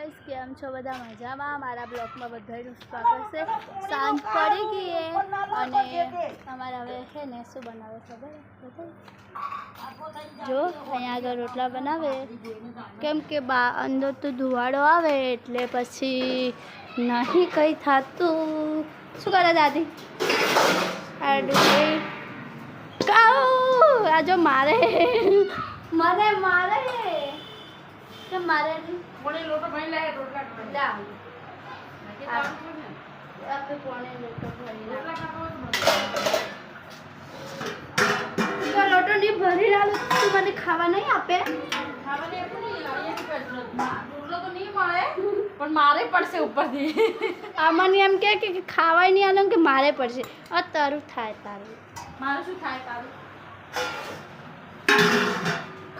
Guys કેમ છો બધા મજામાં મારા બ્લોગમાં બધાનું સ્વાગત છે। સાંજ પડી ગઈ અને અમારે હવે છે ને શું બનાવે ખબર જો અહીંયા આગળ રોટલા બનાવે કેમ કે અંદર તો ધુવાડો આવે એટલે પછી નહીં કંઈ થતું। શું કરે દાદી આ ડુંગળી કાઉ આ જો મારે મને મારે કે મારે કોણે લોટો ભરી લે રોટલા લા આપણે કોણે લોટો ભરી તો લોટો નહીં ભરી લાલો તું મને ખાવા નહીં આપે ખાવાની આપો ને અહીંયા રોટલો તો નહીં મળે પણ મારે પડશે ઉપરથી આમાં એમ કે ખાવાય નહીં આલો કે મારે પડશે આ તારું થાય તારું મારે શું થાય તારું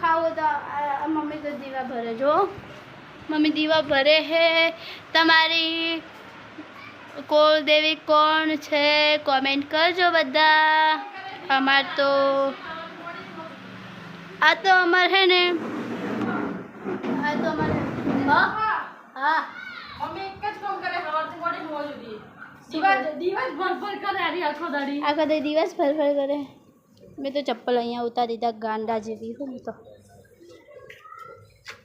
ખાવો તો મમ્મી તો દીવા ભરે જો મમ્મી દીવા ભરે હે। તમારી કુળદેવી કોણ છે કોમેન્ટ કરજો બધા। અમાર તો આ તો અમાર હે ને આ તો અમાર હા હા અમે એક જ કામ કરે સવારથી મોડી મોજ સુધી દિવસ ભર કરે આરી આખો દાડી આખો દિવસ ફરફર કરે। મેં તો ચપ્પલ અહીંયા ઉતારી દીધા ગાંડા જેવી હું તો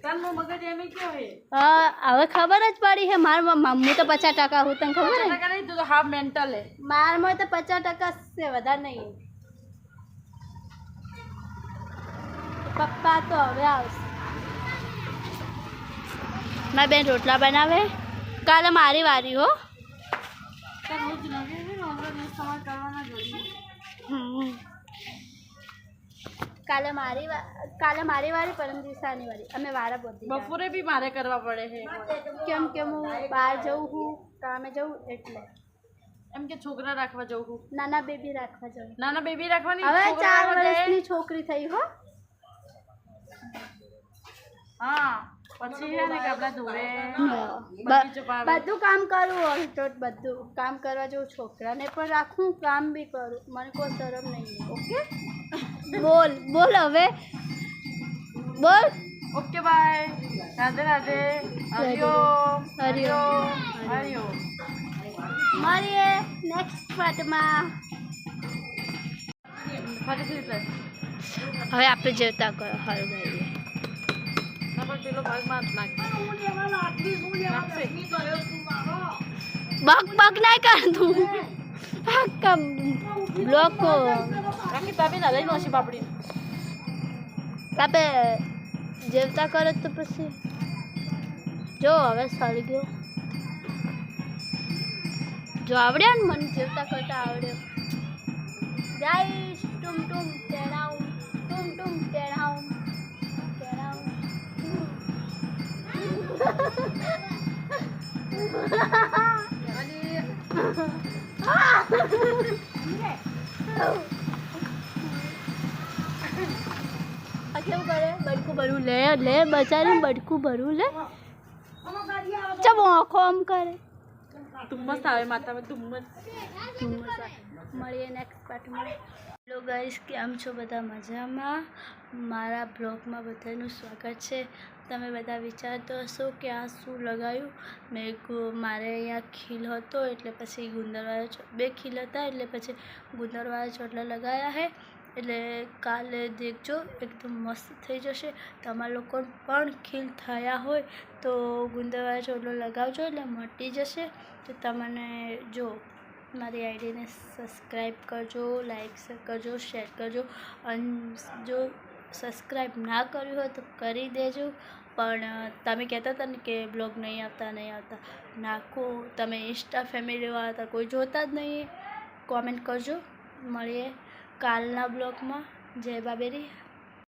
તારનો મગજ એમ ક્યો હે હા હવે ખબર જ પડી હે માર મમ્મી તો 50% હું તને ખબર હે ટકા નહીં તું તો હાફ મેન્ટલ હે મારમાં તો 50% છે વધારે નહીં। પપ્પા તો હવે આવશે મારી બેન રોટલા બનાવે કાલે મારી વારી હો તાર રોજ લાગે હે ને હમણાં સવાર કરવાના જોઈએ કાલે મારી વારી પરમ દિવસાની વારી અમે વારા બધી બપોરે બી મારે કરવા પડે છે કેમ કે હું બહાર જઉં હું કામે જઉં એટલે એમ કે છોકરા રાખવા જવું છું નાના બેબી રાખવા જઉં નાના બેબી રાખવાની હવે છોકરા 4 રાખવા જાય? વર્ષની છોકરી થઈ હો હા પછી હે ને કે આપણા ધોરે બગીચો પાવે બધું કામ કરું હોય તો બધું કામ કરવા જવું છોકરાને પણ રાખું કામ બી કરું મને કોઈ શરમ નહીં ઓકે બોલ બોલ હવે બોલ ઓકે બાય રાધે રાધે હરિઓમ હરિઓમ હરિઓમ મળીએ નેક્સ્ટ પાર્ટમાં ફરીથી પ્લસ હવે આપણે જેવતા કરો હળગાઈએ નંબર પેલો ભાગમાં નાખી બક બક નહીં કર તું આખા બ્લોકો રાખી તાબી ના લઈ નો છે બાપડી આપણે જેવતા કરો તો પછી જો હવે સળગ્યો જો આવડ્યા ને મને જેવતા કરતા આવડ્યો ગાઈસ ટુમ ટુમ ટેણાઉ ટુમ ટુમ ટેણાઉ ટેણાઉ કેવું કરે બડકું ભરવું લે લે બચારી બડકું ભરવું લે ચમ આંખો આમ કરે ધુમ્મસ આવે માથામાં ધુમ્મસ મળીએ નેક્સ્ટ પાર્ટમાં। હેલો ગાઈસ કેમ છો બધા મજામાં મારા બ્લોગમાં બધાનું સ્વાગત છે। તમે બધા વિચારતો હશો કે આ શું લગાવ્યું મેં મારે અહીંયા ખીલ હતો એટલે પછી ગુંદરવાળા 2 ખીલ હતા એટલે પછી ગુંદરવાળા ચોટલા લગાવ્યા છે એટલે કાલે દેખજો એકદમ મસ્ત થઈ જશે। તમારા લોકો પણ ખીલ થયા હોય તો ગુંદરવાળા ચોટલો લગાવજો એટલે મટી જશે। તો તમને જો મારી આઈડીને સબસ્ક્રાઈબ કરજો લાઈક કરજો શેર કરજો અને જો સબસ્ક્રાઈબ ના કર્યું હોય તો કરી દેજો। પણ તમે કહેતા હતા ને કે બ્લોગ નહીં આવતા નાખો તમે ઇન્સ્ટા ફેમિલીવાળા હતા કોઈ જોતા જ નહીં કોમેન્ટ કરજો। મળીએ કાલના બ્લોગમાં। જય બાબેરી।